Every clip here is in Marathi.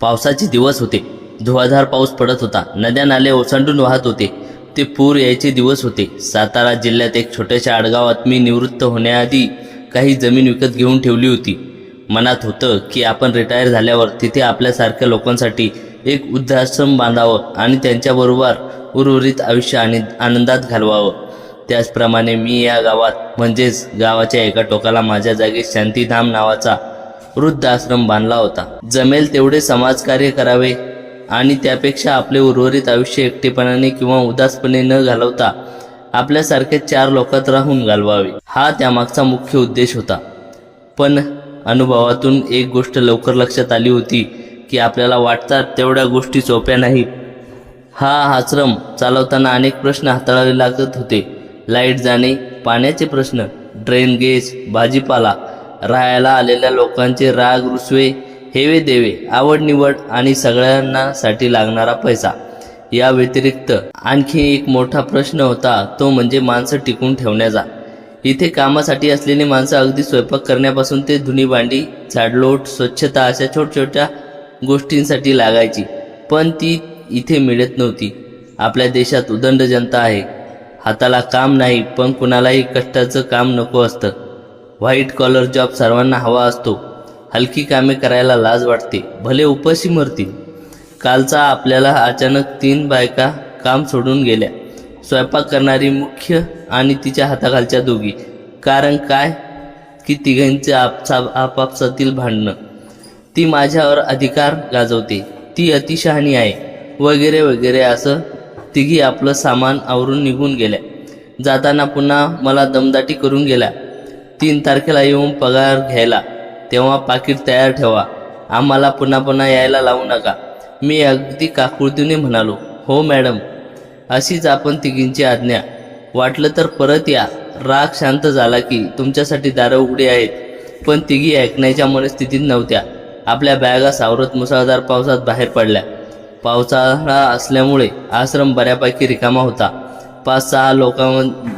पावसाचे दिवस होते. धुवाधार पाऊस पडत होता. नद्या नाले ओसंडून वाहत होते. ते पूर यायचे दिवस होते. सातारा जिल्ह्यात एक छोट्याशा आडगावात मी निवृत्त होण्याआधी काही जमीन विकत घेऊन ठेवली होती. मनात होतं की आपण रिटायर झाल्यावर तिथे आपल्यासारख्या लोकांसाठी एक वृद्धाश्रम बांधावं आणि त्यांच्याबरोबर उर्वरित आयुष्य आनंदात घालवावं. त्याचप्रमाणे मी या गावात म्हणजेच गावाच्या एका टोकाला माझ्या जागी शांतीधाम नावाचा वृद्धाश्रम बांधला होता. जमेल तेवढे समाजकार्य करावे आणि त्यापेक्षा आपले उर्वरित आयुष्य एकटेपणाने किंवा उदासपणे न घालवता आपल्यासारख्या 4 लोकात राहून घालवावे, हा त्यामागचा मुख्य उद्देश होता. पण अनुभवातून एक गोष्ट लवकर लक्षात आली होती की आपल्याला वाटतात तेवढ्या गोष्टी सोप्या नाहीत. हा आश्रम चालवताना अनेक प्रश्न हाताळावे लागत होते. लाईट जाणे, पाण्याचे प्रश्न, ड्रेन गेज, भाजीपाला, राहायला आलेल्या लोकांचे राग रुसवे, हेवे देवे, आवड निवड आणि सगळ्यांनासाठी लागणारा पैसा. या व्यतिरिक्त आणखी एक मोठा प्रश्न होता, तो म्हणजे माणसं टिकून ठेवण्याचा. इथे कामासाठी असलेली माणसं अगदी स्वयंपाक करण्यापासून ते धुणी भांडी, झाडलोट, स्वच्छता अशा छोट्या गोष्टींसाठी लागायची. पण ती इथे मिळत नव्हती. आपल्या देशात उदंड जनता आहे. हाताला काम नाही, पण कुणालाही कष्टाचं काम नको असतं. व्हाईट कॉलर जॉब सर्वांना हवा असतो. हलकी कामे करायला लाज वाटते, भले उपाशी मरतील. कालचा आपल्याला अचानक 3 बायका काम सोडून गेल्या. स्वयंपाक करणारी मुख्य आणि तिच्या हाताखालच्या दोघी. कारण काय की तिघांचे आपापसातील भांडणं. ती माझ्यावर अधिकार गाजवते, ती अतिशहाणी आहे, वगैरे वगैरे. असं तिघी आपलं सामान आवरून निघून गेल्या. जाताना पुन्हा मला दमदाटी करून गेल्या. 3 तारखेला येऊन पगार घ्यायला, तेव्हा पाकिट तयार ठेवा, आम्हाला पुन्हा यायला लावू नका. मी अगदी काकुळतीने म्हणालो, हो मॅडम, अशीच आपण तिघींची आज्ञा. वाटलं तर परत या. राग शांत झाला की तुमच्यासाठी दारं उघडी आहेत. पण तिघी ऐकण्याच्या मनस्थितीत नव्हत्या. आपल्या बॅगा सावरत मुसळधार पावसात बाहेर पडल्या. पावसाळा असल्यामुळे आश्रम बऱ्यापैकी रिकामा होता. 5-6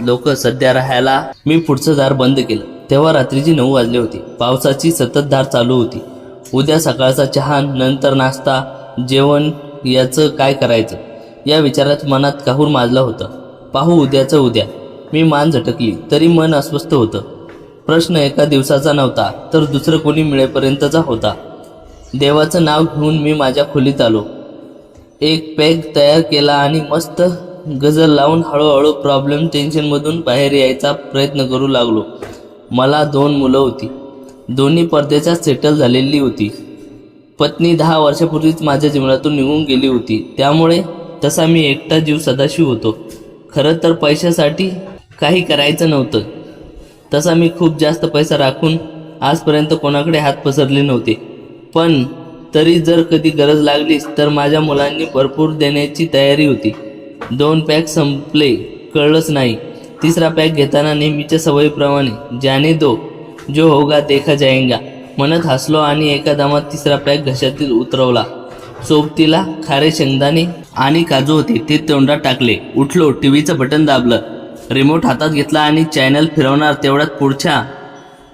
लोक सध्या राहायला. मी पुढचं दार बंद केलं तेव्हा रात्रीची 9 वाजले होते. पावसाची संततधार चालू होती. उद्या सकाळचा चहा, नंतर नाश्ता, जेवण याचं काय करायचं या विचारात मनात काहूर माजलं होतं. पाहू उद्याचं उद्या. मी मान झटकली तरी मन अस्वस्थ होतं. प्रश्न एका दिवसाचा नव्हता, तर दुसरं कोणी मिळेपर्यंतचा होता. देवाचं नाव घेऊन मी माझ्या खोलीत आलो. एक पॅग तयार केला आणि मस्त गजर लावून हळूहळू प्रॉब्लेम टेन्शनमधून बाहेर यायचा प्रयत्न करू लागलो. मला 2 मुलं होती. दोन्ही परदेशात सेटल झालेली होती. पत्नी 10 वर्षापूर्वीच माझ्या जीवनातून निघून गेली होती. त्यामुळे तसा मी एकटा जीव सदाशिव होतो. खरं तर पैशासाठी काही करायचं नव्हतं. तसा मी खूप जास्त पैसा राखून आजपर्यंत कोणाकडे हात पसरले नव्हते. पण तरी जर कधी गरज लागलीच तर माझ्या मुलांनी भरपूर देण्याची तयारी होती. 2 पॅक संपले, कळलंच नाही. 3रा पॅक घेताना नेहमीच्या सवयीप्रमाणे जाने दो जो होगा देखा जाएगा म्हणत हसलो आणि एका दमात 3रा पॅक घशातील उतरवला. सोबतीला खारे शेंगदाणे आणि काजू होते, ते तोंडात टाकले. उठलो, टीव्हीचं बटन दाबलं, रिमोट हातात घेतला आणि चॅनल फिरवणार तेवढ्यात पुढच्या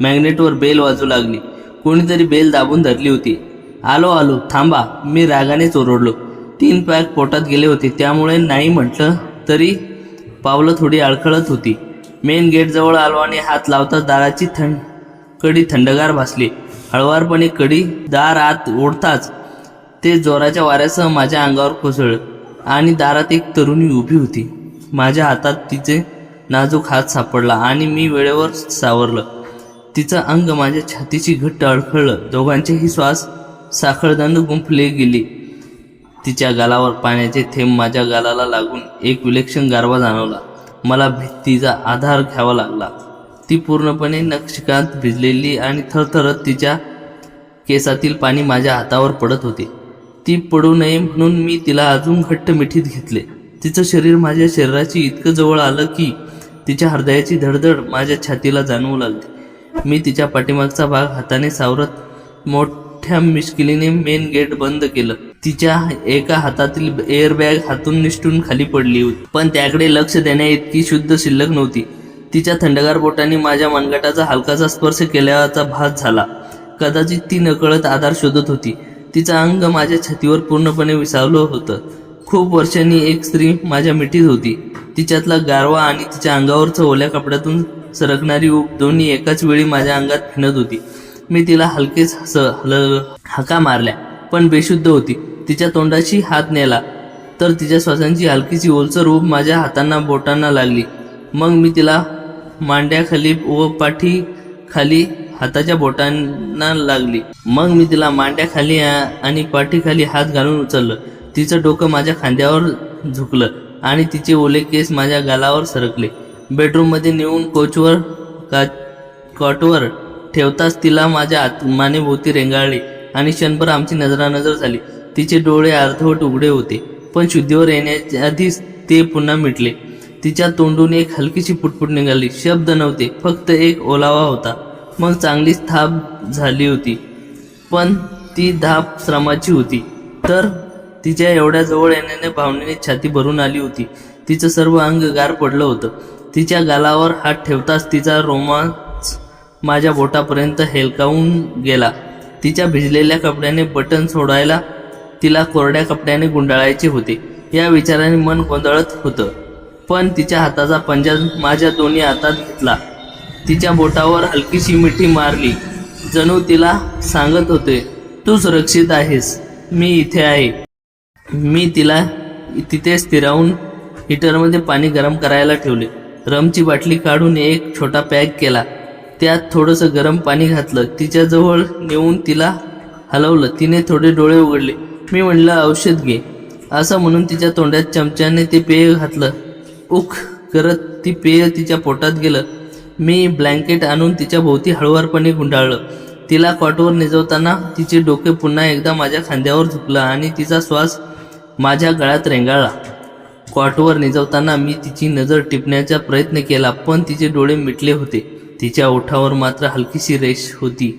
मॅग्नेटवर बेल वाजू लागली. कोणीतरी बेल दाबून धरली होती. आलो थांबा, मी रागानेच ओरडलो. 3 पॅक पोटात गेले होते, त्यामुळे नाही म्हटलं तरी पावलं थोडी अडखळत होती. मेन गेटजवळ आलो आणि हात लावताच दाराची कडी थंडगार भासली. हळुवारपणे कडी दार आत ओढताच ते जोराच्या वाऱ्यासह माझ्या अंगावर कोसळलं आणि दारात एक तरुणी उभी होती. माझ्या हातात तिचे नाजूक हात सापडला आणि मी वेळेवर सावरलं. तिचं अंग माझ्या छातीशी घट्ट अडखळलं. दोघांचेही श्वास साखळदांड गुंफले गेली. तिच्या गालावर पाण्याचे थेंब माझ्या गालाला लागून एक विलक्षण गारवा जाणवला. मला भीतीचा आधार घ्यावा लागला. ती पूर्णपणे नक्षीकांत भिजलेली आणि थरथरत तिच्या केसातील पाणी माझ्या हातावर पडत होते. ती पडू नये म्हणून मी तिला अजून घट्ट मिठीत घेतले. तिचं शरीर माझ्या शरीराची इतकं जवळ आलं की तिच्या हृदयाची धडधड माझ्या छातीला जाणवू लागली. मी तिच्या पाठीमागचा भाग हाताने सावरत मोठ्या मिश्किलीने मेन गेट बंद केलं. तिच्या एका हातातील एअरबॅग हातून निसटून खाली पडली होती, पण त्याकडे लक्ष देण्या इतकी शुद्ध शिल्लक नव्हती. तिच्या थंडगार बोटांनी माझ्या मनगटाचा हलकासा स्पर्श केल्याचा भास झाला. कदाचित ती नकळत आधार शोधत होती. तिचं अंग माझ्या छातीवर पूर्णपणे विसावलं होतं. खूप वर्षांनी एक स्त्री माझ्या मिठीत होती. तिच्यातला गारवा आणि तिच्या अंगावरचं ओल्या कपड्यातून सरकणारी ऊब दोन्ही एकाच वेळी माझ्या अंगात फिरत होती. मी तिला हलकेच हाका मारल्या, पण बेशुद्ध होती. तिच्या तोंडाशी हात नेला तर तिच्या श्वासांची हलकीशी ओलसर ऊब माझ्या हातांना बोटांना लागली. मग मी तिला मांड्याखाली व पाठीखाली हाताच्या बोटांना लागली. मग मी तिला मांड्याखाली आणि पाठीखाली हात घालून उचललं. तिचं डोकं माझ्या खांद्यावर झुकलं आणि तिचे ओले केस माझ्या गालावर सरकले. बेडरूममध्ये नेऊन कॉटवर ठेवताच तिला माझ्या मानेभोवती रेंगाळले आणि क्षणभर आमची नजरानजर झाली. तिचे डोळे अर्धवट उघडे होते, पण शुद्धीवर येण्याच्या आधीच ते पुन्हा मिटले. तिच्या तोंडून एक हलकीशी पुटपुट निघाली. शब्द नव्हते, फक्त एक ओलावा होता. मग चांगलीच थाप झाली होती, पण ती धाप श्रमाची होती. तर तिच्या एवढ्या जवळ येण्याने भावनेने छाती भरून आली होती. तिचं सर्व अंग गार पडलं होतं. तिच्या गालावर हात ठेवताच तिचा रोमांच माझ्या बोटापर्यंत हेलकावून गेला. तिच्या भिजलेल्या कपड्याने बटन सोडायला तिला कोरड्या कपड्याने गुंडाळायचे होते या विचाराने मन गोंधळत होतं. पण तिच्या हाताचा पंजा माझ्या दोन्ही हातात घेतला. तिच्या बोटावर हलकीशी मिठी मारली, जणू तिला सांगत होते, तू सुरक्षित आहेस, मी इथे आहे. मी तिला तिथे स्थिरावून हीटरमध्ये पाणी गरम करायला ठेवले. रमची बाटली काढून एक छोटा पॅक केला. त्यात थोडंसं गरम पाणी घातलं. तिच्याजवळ नेऊन तिला हलवलं. तिने थोडे डोळे उघडले. मी म्हणलं, औषध घे असं म्हणून तिच्या तोंडात चमच्याने ते पेय घातलं. उख करत ती पेय तिच्या पोटात गेलं. मी ब्लँकेट आणून तिच्या भोवती हळुवारपणे गुंडाळलं. तिला कॉटवर निजवताना तिचे डोके पुन्हा एकदा माझ्या खांद्यावर झुकलं आणि तिचा श्वास माझ्या गळ्यात रेंगाळला. कॉटवर निजवताना मी तिची नजर टिपण्याचा प्रयत्न केला, पण तिचे डोळे मिटले होते. तिच्या ओठावर मात्र हलकीशी रेष होती,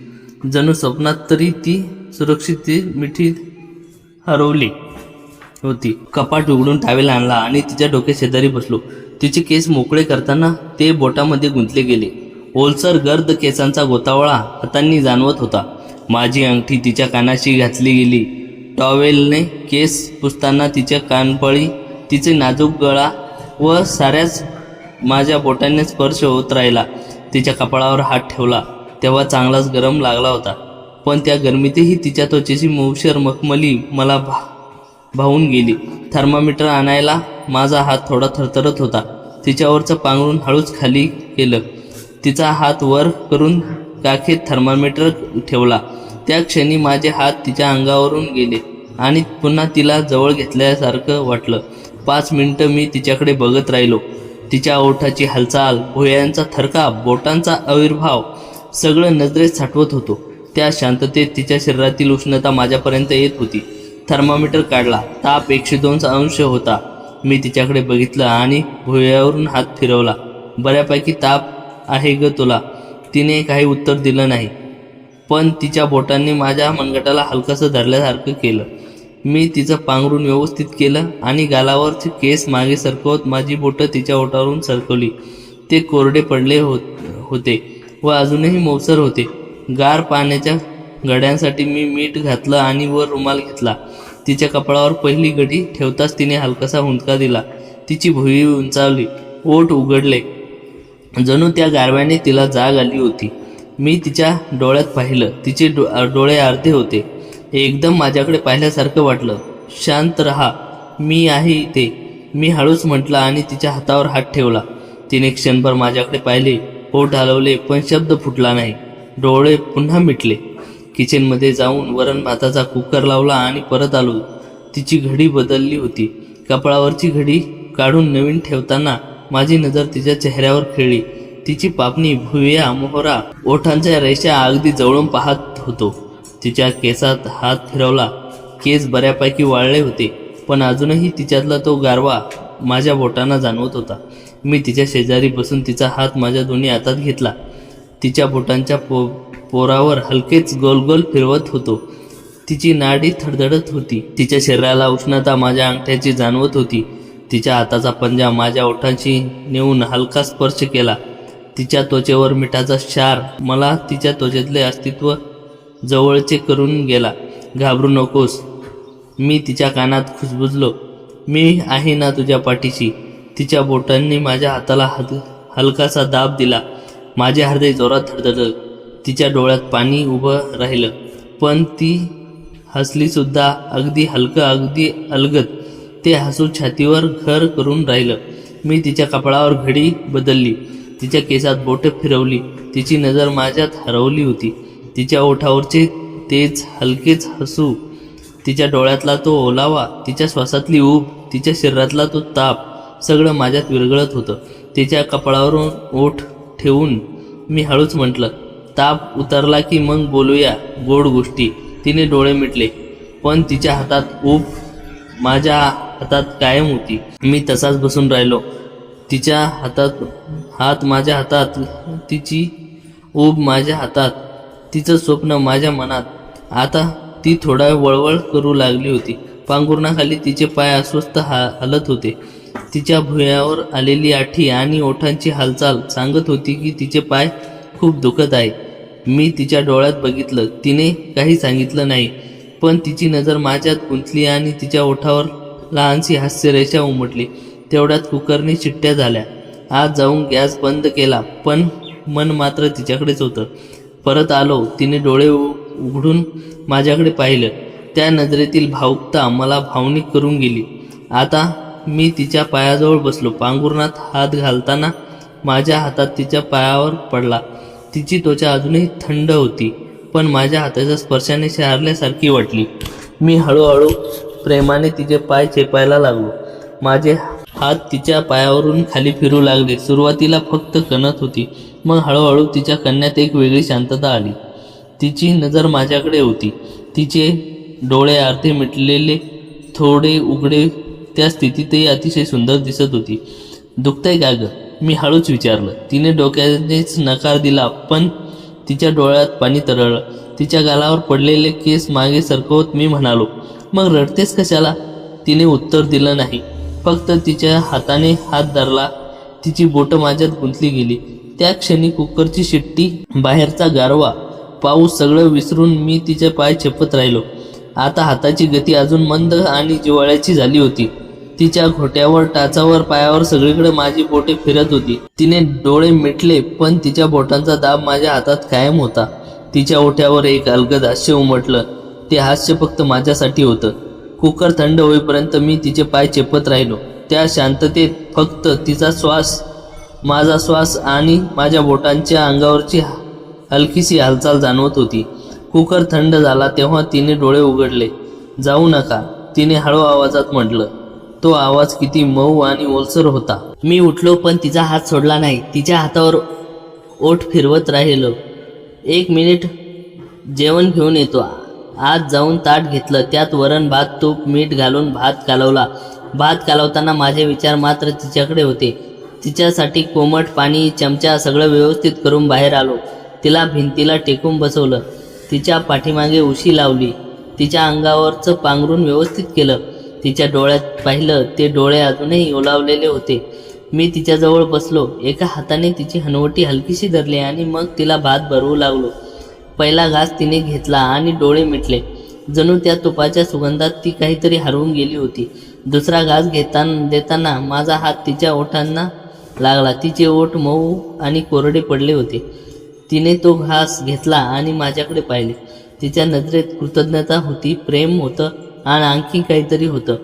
जणू स्वप्नात तरी ती सुरक्षित मिठी हरवली होती. कपाट उघडून टावेल आणला आणि तिच्या डोक्या शेजारी बसलो. तिचे केस मोकळे करताना ते बोटामध्ये गुंतले गेले. ओलसर गर्द केसांचा गोतावळा हातांनी जाणवत होता. माझी अंगठी तिच्या कानाशी घातली गेली. टॉवेलने केस पुसताना तिच्या कानपळी, तिचे नाजूक गळा व साऱ्याच माझ्या बोटांनी स्पर्श होत राहिला. तिच्या कपाळावर हात ठेवला तेव्हा चांगलाच गरम लागला होता, पण त्या गरमीतही तिच्या त्वचेची मऊशर मखमली मला भावून गेली. थर्मामीटर आणायला माझा हात थोडा थरथरत होता. तिच्यावरचं पांघरून हळूच खाली केलं. तिचा हात वर करून काखेत थर्मामीटर ठेवला. त्या क्षणी माझे हात तिच्या अंगावरून गेले आणि पुन्हा तिला जवळ घेतल्यासारखं वाटलं. 5 मिनिटं मी तिच्याकडे बघत राहिलो. तिच्या ओठाची हालचाल, भुवयांचा थरकाप, बोटांचा आविर्भाव सगळं नजरेत साठवत होतो. त्या शांततेत तिच्या शरीरातील उष्णता माझ्यापर्यंत येत होती. थर्मामीटर काढला. ताप 102 अंश होता. मी तिच्याकडे बघितलं आणि भुवयावरून हात फिरवला. बऱ्यापैकी ताप आहे ग तुला. तिने काही उत्तर दिलं नाही, पण तिच्या बोटांनी माझ्या मनगटाला हलकंसं धरल्यासारखं केलं. मी तिचं पांघरून व्यवस्थित केलं आणि गालावरचे केस मागे सरकवत माझी बोटं तिच्या ओठावरून सरकवली. ते कोरडे पडले होते व अजूनही मौसर होते. गार पाण्याच्या घड्यांसाठी मी मीठ घातलं आणि वर रुमाल घेतला. तिच्या कपाळावर पहिली घडी ठेवताच तिने हलकासा हुंदका दिला. तिची भुवई उंचावली, ओठ उघडले, जणू त्या गारव्याने तिला जाग आली होती. मी तिच्या डोळ्यात पाहिलं. तिचे डोळे अर्धे होते. एकदम माझ्याकडे पाहिल्यासारखं वाटलं. शांत रहा, मी आहे इथे, मी हळूच म्हटलं आणि तिच्या हातावर हात ठेवला. तिने क्षणभर माझ्याकडे पाहिले, ओठ हलवले, पण शब्द फुटला नाही. डोळे पुन्हा मिटले. किचनमध्ये जाऊन वरण भाताचा कुकर लावला आणि परत आलो. तिची घडी बदलली होती. कपाळावरची घडी काढून नवीन ठेवताना माझी नजर तिच्या चेहऱ्यावर खेळली. तिची पापणी, भुवया, मोहरा, ओठांच्या रेषा अगदी जवळून पाहत होतो. तिच्या केसात हात फिरवला. केस बऱ्यापैकी वाळले होते, पण अजूनही तिच्यातला तो गारवा माझ्या बोटांना जाणवत होता. मी तिच्या शेजारी बसून तिचा हात माझ्या दोन्ही हातात घेतला. तिच्या बोटांच्या पोरावर हलकेच गोल गोल फिरवत होतो. तिची नाडी धडधडत होती. तिच्या शरीराला उष्णता माझ्या अंगठ्याची जाणवत होती. तिच्या हाताचा पंजा माझ्या ओठांशी नेऊन हलका स्पर्श केला. तिच्या त्वचेवर मिठाचा क्षार मला तिच्या त्वचेतले अस्तित्व जवळचे करून गेला. घाबरू नकोस. मी तिच्या कानात खुसबुजलो. मी आहे ना तुझ्या पाठीशी. तिच्या बोटांनी माझ्या हाताला हलकासा दाब दिला. माझे हृदय जोरात धडधडलं. तिच्या डोळ्यात पाणी उभं राहिलं, पण ती हसली सुद्धा, अगदी हलकं, अगदी अलगद. ते हसू छातीवर घर करून राहिलं. मी तिच्या कपाळावर घडी बदलली, तिच्या केसात बोटं फिरवली. तिची नजर माझ्यात हरवली होती. तिच्या ओठावरचे तेज हलकेच हसू, तिच्या डोळ्यातला तो ओलावा, तिच्या श्वासातली ऊब, तिच्या शरीरातला तो ताप, सगळं माझ्यात विरघळत होतं. तिच्या कपाळावरून ओठ ठेवून मी हळूच म्हटलं, ताप उतरला की मग बोलूया गोड गोष्टी. तिने डोळे मिटले, पण तिच्या हातात ऊब माझ्या हातात कायम होती. मी तसाच बसून राहिलो. तिच्या हात माझ्या हातात, तिची ऊब माझ्या हातात, तिचं स्वप्न माझ्या मनात. आता ती थोडा वळवळ करू लागली होती. पांघरुणाखाली तिचे पाय अस्वस्थ हलत होते. तिच्या भुयावर आलेली आठी आणि ओठांची हालचाल सांगत होती की तिचे पाय खूप दुखत आहे. मी तिच्या डोळ्यात बघितलं. तिने काही सांगितलं नाही, पण तिची नजर माझ्यात गुंतली आणि तिच्या ओठावर लहानशी हास्यरेषा उमटली. तेवढ्यात कुकरने शिट्ट्या झाल्या. आत जाऊन गॅस बंद केला, पण मन मात्र तिच्याकडेच होतं. परत आलो. तिने डोळे उघडून माझ्याकडे पाहिलं. त्या नजरेतील भावुकता मला भावनिक करून गेली. आता मी तिच्या पायाजवळ बसलो. पांघरुणात हात घालताना माझ्या हातात तिच्या पायावर पडला. तिची त्वचा अजूनही थंड होती, पण माझ्या हाताच्या स्पर्शाने शहारल्यासारखी वाटली. मी हळूहळू प्रेमाने तिचे पाय चेपायला लागलो. माझे हात तिच्या पायावरून खाली फिरू लागले. सुरुवातीला फक्त कणत होती, मग हळूहळू तिच्या कण्यात एक वेगळी शांतता आली. तिची नजर माझ्याकडे होती. तिचे डोळे अर्धे मिटलेले, थोडे उघडे, त्या स्थितीतही अतिशय सुंदर दिसत होती. दुखतंय का गं? मी हळूच विचारलं. तिने डोक्यानेच नकार दिला, पण तिच्या डोळ्यात पाणी तरळलं. तिच्या गालावर पडलेले केस मागे सरकवत मी म्हणालो, मग रडतेस कशाला? तिने उत्तर दिलं नाही, फक्त तिच्या हाताने हात धरला. तिची बोटं माझ्यात गुंतली गेली. त्या क्षणी कुकरची शिट्टी, बाहेरचा गारवा, पाऊस सगळं विसरून मी तिचे पाय चेपत राहिलो. आता हाताची गती अजून मंद आणि जिव्हाळ्याची झाली होती. तिच्या घोट्यावर, टाचावर, पायावर सगळीकडे माझी बोटे फिरत होती. तिने डोळे मिटले, पण तिच्या बोटांचा दाब माझ्या हातात कायम होता. तिच्या ओठ्यावर एक अलगद हास्य उमटलं. ते हास्य फक्त माझ्यासाठी होतं. कुकर थंड होईपर्यंत मी तिचे पाय चेपत राहिलो. त्या शांततेत फक्त तिचा श्वास, माझा श्वास आणि माझ्या बोटांच्या अंगावरची हलकीशी हालचाल जाणवत होती. कुकर थंड झाला तेव्हा तिने डोळे उघडले. जाऊ नका, तिने हळू आवाजात म्हटलं. तो आवाज किती मऊ आणि ओलसर होता. मी उठलो, पण तिचा हात सोडला नाही. तिच्या हातावर ओठ फिरवत राहिलो. 1 मिनिट, जेवण घेऊन येतो. आत जाऊन ताट घेतलं. त्यात वरण, भात, तूप, मीठ घालून भात कालवला. भात कालवताना माझे विचार मात्र तिच्याकडे होते. तिच्यासाठी कोमट पाणी, चमचा, सगळं व्यवस्थित करून बाहेर आलो. तिला भिंतीला टेकून बसवलं. तिच्या पाठीमागे उशी लावली. तिच्या अंगावरचं पांघरून व्यवस्थित केलं. तिच्या डोळ्यात पाहिलं. ते डोळे अजूनही ओलावलेले होते. मी तिच्याजवळ बसलो. एका हाताने तिची हनवटी हलकीशी धरली आणि मग तिला भात भरवू लागलो. पहिला घास तिने घेतला आणि डोळे मिटले. जणू त्या तुपाच्या सुगंधात ती काहीतरी हरवून गेली होती. दुसरा घास देताना माझा हात तिच्या ओठांना लागला. तिचे ओठ मऊ आणि कोरडे पडले होते. तिने तो घास घेतला आणि माझ्याकडे पाहिले. तिच्या नजरेत कृतज्ञता होती, प्रेम होतं आणि आणखी काहीतरी होतं.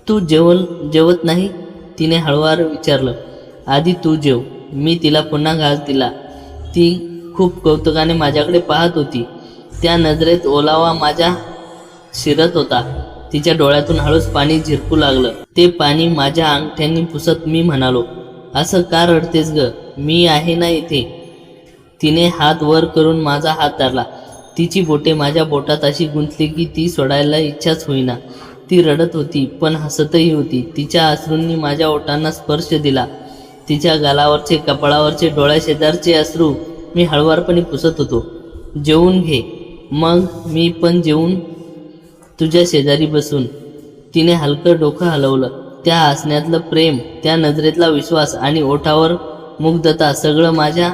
तू जेवत नाही? तिने हळूवार विचारलं. आधी तू जेव. मी तिला पुन्हा घास दिला. ती खूप कौतुकाने माझ्याकडे पाहत होती. त्या नजरेत ओलावा माझ्या शिरत होता. तिच्या डोळ्यातून हळूच पाणी झिरपू लागलं. ते पाणी माझ्या अंगठ्यांनी पुसत मी म्हणालो, असं का रडतेस ग? मी आहे ना इथे. तिने हात वर करून माझा हात धरला. तिची बोटे माझ्या बोटात अशी गुंतली की ती सोडायला इच्छाच होईना. ती रडत होती, पण हसतही होती. तिच्या अश्रूंनी माझ्या ओठांना स्पर्श दिला. तिच्या गालावरचे, कपाळावरचे, डोळ्याशेजारचे अश्रू मी हळुवारपणे पुसत होतो. जेवून घे. मग मी पण जेवून तुझ्या शेजारी बसून. तिने हलकं डोकं हलवलं. त्या हसण्यातलं प्रेम, त्या नजरेतला विश्वास आणि ओठावर मुग्धता सगळं माझ्या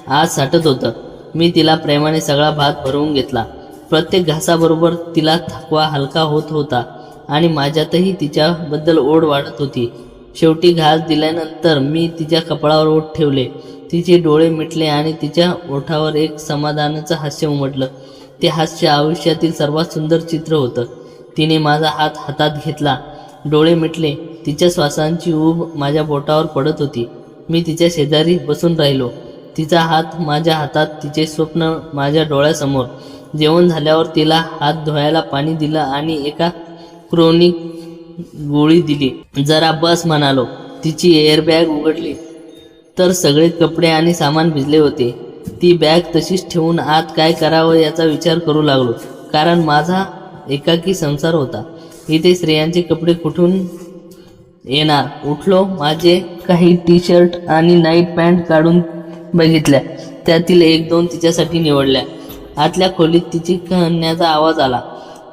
आत साठत होतं. मी तिला प्रेमाने सगळा भात भरवून घेतला. प्रत्येक घासाबरोबर तिला थकवा हलका होत होता आणि माझ्यातही तिच्याबद्दल ओढ वाढत होती. शेवटी घास दिल्यानंतर मी तिच्या कपाळावर ओठ ठेवले. तिचे डोळे मिटले आणि तिच्या ओठावर एक समाधानाचं हास्य उमटलं. ते हास्य आयुष्यातील सर्वात सुंदर चित्र होतं. तिने माझा हात हातात घेतला. डोळे मिटले. तिच्या श्वासांची ऊब माझ्या बोटावर पडत होती. मी तिच्या शेजारी बसून राहिलो. तिचा हात माझ्या हातात, तिचे स्वप्न माझ्या डोळ्यासमोर. जेवण झाल्यावर तिला हात धुवायला पाणी दिलं आणि एका क्रोनिक गोळी दिली. जरा बस म्हणालो. तिची एअरबॅग उघडली तर सगळे कपडे आणि सामान भिजले होते. ती बॅग तशीच ठेवून आत काय करावं याचा विचार करू लागलो, कारण माझा एकाकी संसार होता. इथे स्त्रियांचे कपडे कुठून येणार? उठलो. माझे काही टी शर्ट आणि नाईट पॅन्ट काढून बघितल्या. त्यातील एक दोन तिच्यासाठी निवडल्या. आतल्या खोलीत तिची कहण्याचा आवाज आला.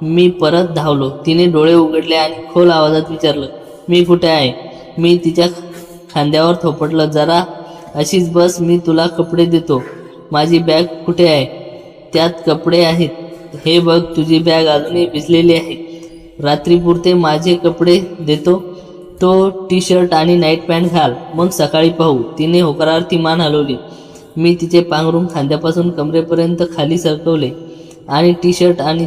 मी परत धावलो. तिने डोळे उघडले आणि खोल आवाजात विचारलं, मी कुठे आहे? मी तिच्या खांद्यावर थोपटलं. जरा अशीच बस, मी तुला कपडे देतो. माझी बॅग कुठे आहे? त्यात कपडे आहेत. हे बघ, तुझी बॅग अजूनही भिजलेली आहे. रात्रीपुरते माझे कपडे देतो. तो टी शर्ट आणि नाईट पॅन्ट घाल, मग सकाळी पाहू. तिने होकारार्थी मान हलवली. मी तिचे पांघरूण खांद्यापासून कमरेपर्यंत खाली सरकवले आणि टी शर्ट आणि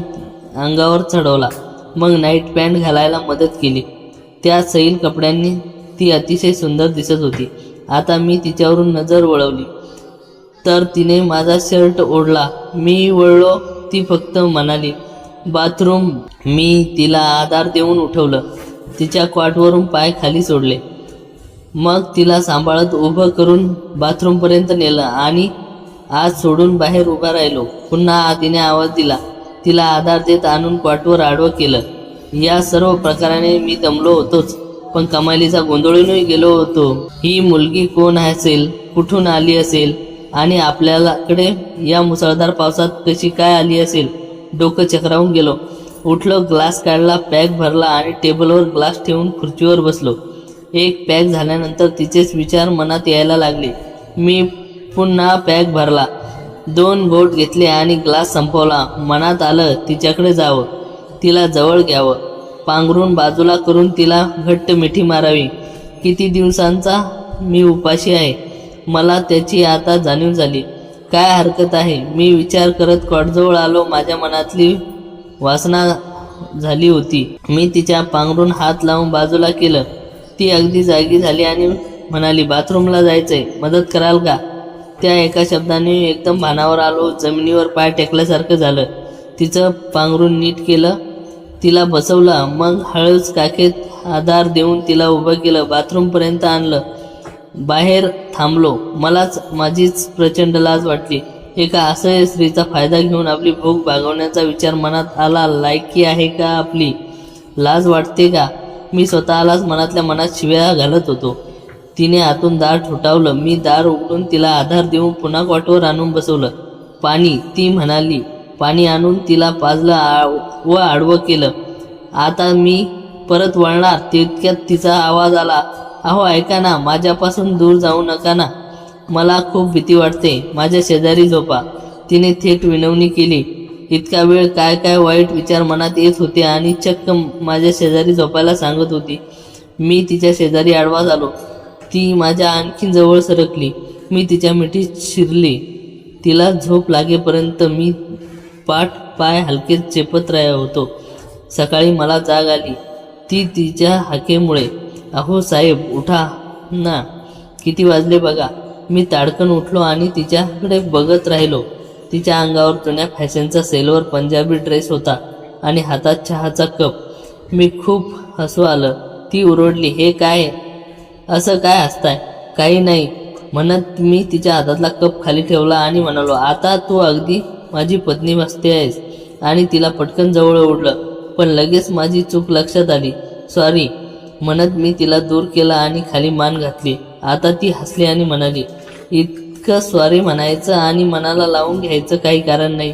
अंगावर चढवला. मग नाईट पॅन्ट घालायला मदत केली. त्या सैल कपड्यांनी ती अतिशय सुंदर दिसत होती. आता मी तिच्यावरून नजर वळवली तर तिने माझा शर्ट ओढला. मी वळलो. ती फक्त म्हणाली, बाथरूम. मी तिला आधार देऊन उठवलं. तिच्या कॉटवरून पाय खाली सोडले. मग तिला सांभाळत उभं करून बाथरूमपर्यंत नेलं आणि आत सोडून बाहेर उभा राहिलो. पुन्हा तिने आवाज दिला. तिला आधार देत आणून कॉटवर आडवं केलं. या सर्व प्रकाराने मी दमलो होतोच, पण कमालीचा गोंधळूनही गेलो होतो. ही मुलगी कोण असेल, कुठून आली असेल आणि आपल्याकडे या मुसळधार पावसात कशी काय आली असेल? डोकं चक्रावून गेलो. उठलो. ग्लास काढला, पॅक भरला आणि टेबलवर ग्लास ठेवून खुर्चीवर बसलो. एक पॅक झाल्यानंतर तिचेच विचार मनात यायला लागले. मी पुन्हा पॅक भरला. 2 घोट घेतले आणि ग्लास संपवला. मनात आलं तिच्याकडे जावं, तिला जवळ घ्यावं, पांघरून बाजूला करून तिला घट्ट मिठी मारावी. किती दिवसांचा मी उपाशी आहे, मला त्याची आता जाणीव झाली. काय हरकत आहे? मी विचार करत कॉटजवळ आलो. माझ्या मनातली वासना झाली होती. मी तिच्या पांघरून हात लावून बाजूला केलं. ती अगदी जागी झाली आणि म्हणाली, बाथरूमला जायचंय, मदत कराल का? त्या एका शब्दाने एकदम भानावर आलो. जमिनीवर पाय टेकल्यासारखं झालं. तिचं पांघरून नीट केलं, तिला बसवलं. मग हळूच काखेत आधार देऊन तिला उभं केलं. बाथरूमपर्यंत आणलं. बाहेर थांबलो. मलाच माझीच प्रचंड लाज वाटली. एका असह्य स्त्रीचा फायदा घेऊन आपली भूक भागवण्याचा विचार मनात आला. लायकी आहे का आपली? लाज वाटते का? मी स्वतःलाच मनातल्या मनात शिव्या घालत होतो. तिने आतून दार ठोठावलं. मी दार उघडून तिला आधार देऊन पुन्हा कॉटवर आणून बसवलं. पाणी, ती म्हणाली. पाणी आणून तिला पाजलं व आडवं केलं. आता मी परत वळणार तितक्यात तिचा आवाज आला, अहो ऐका ना, माझ्यापासून दूर जाऊ नका ना, मला खूप भीती वाटते, माझ्या शेजारी झोपा. तिने थेट विनवणी केली. इतका वेळ काय काय वाईट विचार मनात येत होते आणि चक्क माझ्या शेजारी झोपायला सांगत होती. मी तिच्या शेजारी आडवा झालो. ती माझ्या आणखीन जवळ सरकली. मी तिच्या मिठीत शिरले. तिला झोप लागेपर्यंत मी पाय हलके चेपत होतो. सकाळी मला जाग आली, ती तिच्या हाकेमुळे. अहो साहेब, उठा ना, किती वाजले बघा. मी ताडकन उठलो आणि तिच्याकडे बघत राहिलो. तिच्या अंगावर जुन्या फॅशनचा सिल्वर पंजाबी ड्रेस होता आणि हातात चहाचा कप. मी खूप हसू आलं. ती ओरडली, हे काय? असं काय हसताय? काही नाही म्हणत मी तिच्या हातातला कप खाली ठेवला आणि म्हणालो, आता तू अगदी माझी पत्नी बसते आहेस. आणि तिला पटकन जवळ ओढलं. पण लगेच माझी चूक लक्षात आली. सॉरी म्हणत मी तिला दूर केला आणि खाली मान घातली. आता ती हसली आणि म्हणाली, इतकं सॉरी म्हणायचं आणि मनाला लावून घ्यायचं काही कारण नाही.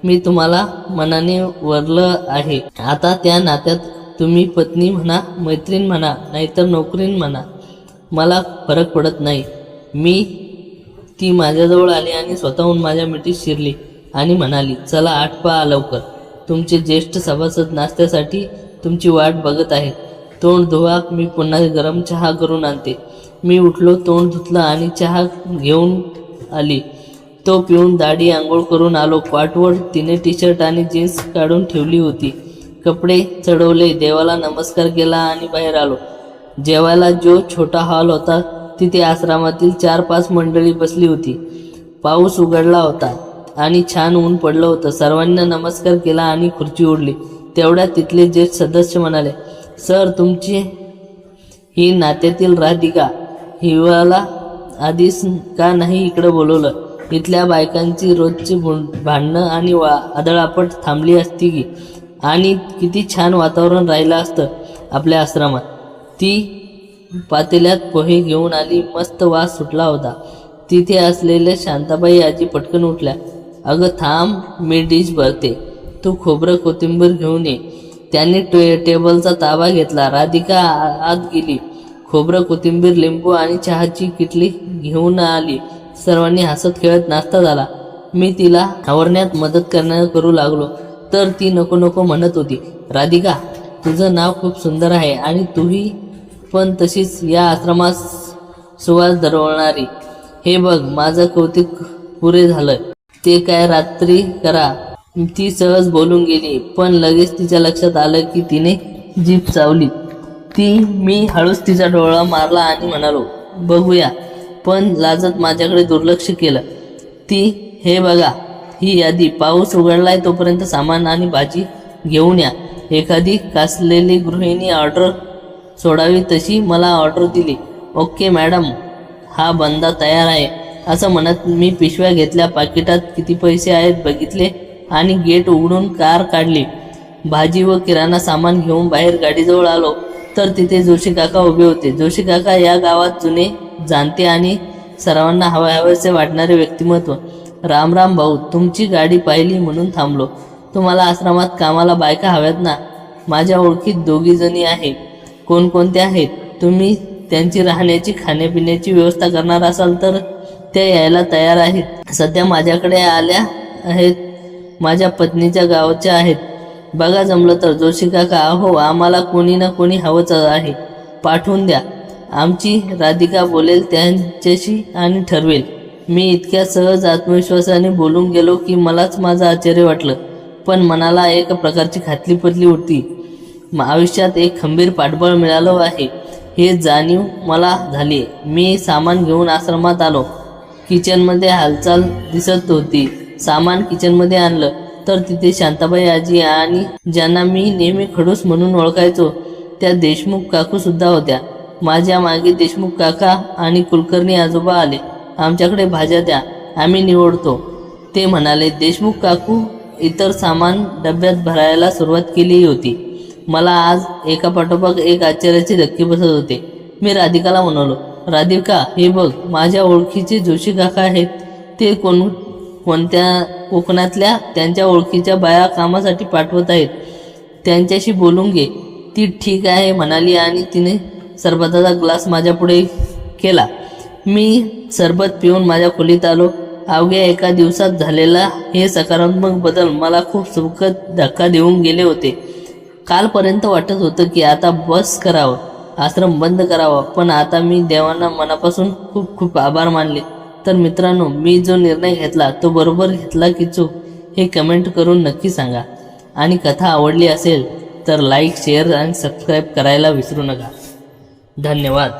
मी तुम्हाला मनाने वरलं आहे. आता त्या नात्यात तुम्ही पत्नी म्हणा, मैत्रीण म्हणा, नाहीतर नोकरीण म्हणा, मला फरक पडत नाही. ती माझ्याजवळ आली आणि स्वतःहून माझ्या मिठीत शिरली. आणि म्हणाली, चला आटपा लवकर, तुमचे ज्येष्ठ सभासद नाश्त्यासाठी तुमची वाट बघत आहेत. तोंड धुवा, मी पुन्हा गरम चहा करून आणते. मी उठलो, तोंड धुतलं आणि चहा घेऊन आली. तो पिऊन दाढी आंघोळ करून आलो. पाठवर तिने टी शर्ट आणि जीन्स काढून ठेवली होती. कपडे चढवले, देवाला नमस्कार केला आणि बाहेर आलो. जेवायला जो छोटा हॉल होता तिथे आश्रमातील 4-5 मंडळी बसली होती. पाऊस उघडला होता आणि छान ऊन पडलं होतं. सर्वांना नमस्कार केला आणि खुर्ची ओढली. तेवढ्यात तिथले ज्येष्ठ सदस्य म्हणाले, सर, तुमची ही नात्यातील राधिका, हिवाला आधीच का नाही इकडं बोलवलं? इथल्या बायकांची रोजची भांडणं आणि आदळापट थांबली असती की, आणि किती छान वातावरण राहिलं असतं आपल्या आश्रमात. ती पातेल्यात पोहे घेऊन आली. मस्त वास सुटला होता. तिथे असलेल्या शांताबाई आजी पटकन उठल्या. अगं थांब, मी डिश भरते, तू खोबरं कोथिंबीर घेऊन ये. त्यांनी टेबलचा ताबा घेतला. राधिका आत गेली. खोबरं कोथिंबीर, लिंबू आणि चहाची किटली घेऊन आली. सर्वांनी हसत खेळत नाश्ता झाला. मी तिला आवरण्यात मदत करू लागलो तर ती नको नको म्हणत होती. राधिका, तुझं नाव खूप सुंदर आहे आणि तूही पण तशीच या आश्रमात सुवास दरवळणारी. हे बघ, माझं कौतुक पुरे झालं. ते काय रात्री करा. ती सहज बोलून गेली, पण लगेच तिच्या लक्षात आलं की तिने जीभ चावली. मी हळूच तिचा डोळा मारला आणि म्हणालो, बघूया, पण लाजत माझ्याकडे दुर्लक्ष केलं. हे बघा ही यादी. पाऊस उघडलाय, तोपर्यंत सामान आणि भाजी घेऊन या. एखादी कासलेली गृहिणी ऑर्डर सोडावी तशी मला ऑर्डर दिली. ओके मॅडम, हा बंदा तयार आहे, असं म्हणत मी पिशव्या घेतल्या. पाकिटात किती पैसे आहेत बघितले आणि गेट उघडून कार काढली. भाजी व किराणा सामान घेऊन बाहेर गाडीजवळ आलो तर तिथे जोशी काका उभे होते. जोशी काका या गावात जुने, जाणते आणि सर्वांना हवेसे वाटणारे व्यक्तिमत्व. राम राम भाऊ, तुमची गाडी पाहिली म्हणून थांबलो. तुम्हाला आश्रमात कामाला बायका हव्यात ना? माझ्या ओळखीत 2 जणी आहेत. कोणकोणत्या आहेत? तुम्ही त्यांची राहण्याची खाण्यापिण्याची व्यवस्था करणार असाल तर त्या यायला तयार आहेत. सध्या माझ्याकडे आल्या आहेत. माझ्या पत्नीच्या गावच्या आहेत. बघा जमलं तर. जोशी काका, अहो, आम्हाला कोणी ना कोणी हवंच आहे, पाठवून द्या. आमची राधिका बोलेल त्यांच्याशी आणि ठरवेल. मी इतक्या सहज आत्मविश्वासाने बोलून गेलो की मलाच माझं आश्चर्य वाटलं, पण मनाला एक प्रकारची खात्री पटली होती. आयुष्यात एक खंबीर पाठबळ मिळालं आहे हे जाणीव मला झाली. मी सामान घेऊन आश्रमात आलो. किचनमध्ये हालचाल दिसत होती. सामान किचनमध्ये आणलं तर तिथे शांताबाई आजी आणि ज्यांना मी नेहमी खडूस म्हणून ओळखायचो त्या देशमुख काकू सुद्धा होत्या. माझ्या मागे देशमुख काका आणि कुलकर्णी आजोबा आले. आमच्याकडे भाज्या द्या, आम्ही निवडतो, ते म्हणाले. देशमुख काकू इतर सामान डब्यात भरायला सुरुवात केली होती. मला आज एकापाठोपाठ एक आश्चर्याचे धक्के बसत होते. मी राधिकाला म्हणालो, राधिका, हे बघ, माझ्या ओळखीचे जोशी काका आहेत. ते कोणत्या कोकणातल्या त्यांच्या ओळखीच्या बाया कामासाठी पाठवत आहेत. त्यांच्याशी बोलून घे. ती ठीक आहे म्हणाली आणि तिने सरबताचा ग्लास माझ्यापुढे केला. मी सरबत पिऊन माझ्या खोलीत आलो. अवघ्या एका दिवसात झालेला हे सकारात्मक बदल मला खूप सुखद धक्का देऊन गेले होते. कालपर्यंत वाटत होतं की आता बस करावं, आश्रम बंद करावा, पण आता मी देवांना मनापासून खूप खूप आभार मानले. तर मित्रांनो, मी जो निर्णय घेतला तो बरोबर घेतला की चूक हे कमेंट करून नक्की सांगा. आणि कथा आवडली असेल तर लाईक, शेअर आणि सबस्क्राईब करायला विसरू नका. धन्यवाद.